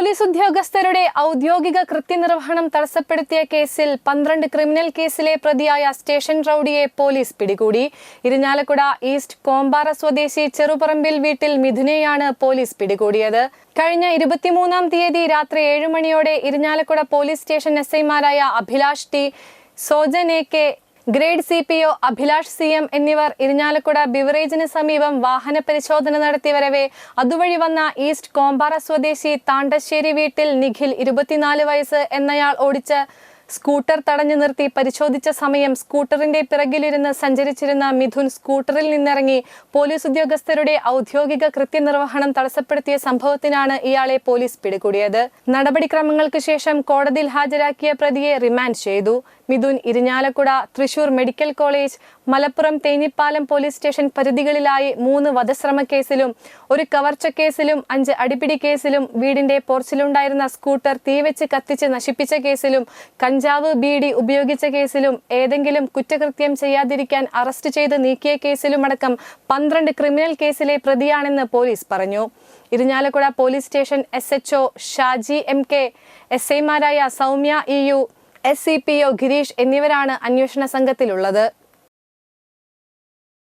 Police ഉദ്യോഗസ്ഥരുടെ ഔദ്യോഗിക കൃത്യനിർവഹണം തടസ്സപ്പെടുത്തിയ കേസിൽ 12 ക്രിമിനൽ കേസിലെ പ്രതിയായ സ്റ്റേഷൻ റൌഡിയെ പോലീസ് പിടികൂടി. ഇരിഞ്ഞാലക്കുട ഈസ്റ്റ് കോമ്പാറ സ്വദേശി ചെറുപറമ്പിൽ വീട്ടിൽ മിഥുനെയാണ് പോലീസ് പിടികൂടിയത്. കഴിഞ്ഞ 23-ാം തീയതി രാത്രി 7 മണിയോടെ ഇരിഞ്ഞാലക്കുട പോലീസ് സ്റ്റേഷൻ എസ്ഐമാരായ Abhilash T, Sojan A, grade CPO Abhilash CM എന്നിവർ ഇരിഞ്ഞാലക്കുട ബിവറേജിന് സമീപം വാഹന പരിശോധന നടത്തി വരവെ അതുവഴി വന്ന ഈസ്റ്റ് കോമ്പാറ സ്വദേശി താണ്ടശ്ശേരി വീട്ടിൽ നിഖിൽ 24 വയസ്സ് എന്നയാൾ ഓടിച്ച് സ്കൂട്ടർ തടഞ്ഞു നിർത്തി പരിശോധിച്ച സമയം സ്കൂട്ടറിന്റെ പിറകിലിരുന്ന് സഞ്ചരിച്ചിരുന്ന മിഥുൻ സ്കൂട്ടറിൽ നിന്നിറങ്ങി പോലീസ് ഉദ്യോഗസ്ഥരുടെ ഔദ്യോഗിക കൃത്യനിർവഹണം തടസ്സപ്പെടുത്തിയ സംഭവത്തിനാണ് ഇയാളെ പോലീസ് പിടികൂടിയത്. നടപടിക്രമങ്ങൾക്ക് ശേഷം കോടതിയിൽ ഹാജരാക്കിയ പ്രതിയെ റിമാൻഡ് ചെയ്തു. Mithun Irinjalakuda, Thrissur medical college, Malappuram Thenhipalam police station പരിധികളിലായി 3 വധശ്രമ കേസിലും 1 കവർച്ച കേസിലും 5 അടിപിടി കേസിലും വീടിന്റെ പോർച്ചിലുണ്ടായിരുന്ന സ്കൂട്ടർ തീവെച്ച് കത്തിച്ച് നശിപ്പിച്ച കേസിലും കഞ്ചാവ് ബീഡി ഉപയോഗിച്ച കേസിലും ഏതെങ്കിലും കുറ്റകൃത്യം ചെയ്യാതിരിക്കാൻ അറസ്റ്റ് ചെയ്ത് നീക്കിയ കേസിലുമടക്കം 12 ക്രിമിനൽ കേസിലെ പ്രതിയാണെന്ന് പോലീസ് പറഞ്ഞു. Irinjalakuda police station SHO Shaji MK, SIമാരായ സൗമ്യ EU, SCPO ഗിരീഷ് എന്നിവരാണ് അന്വേഷണ സംഘത്തിലുള്ളത്.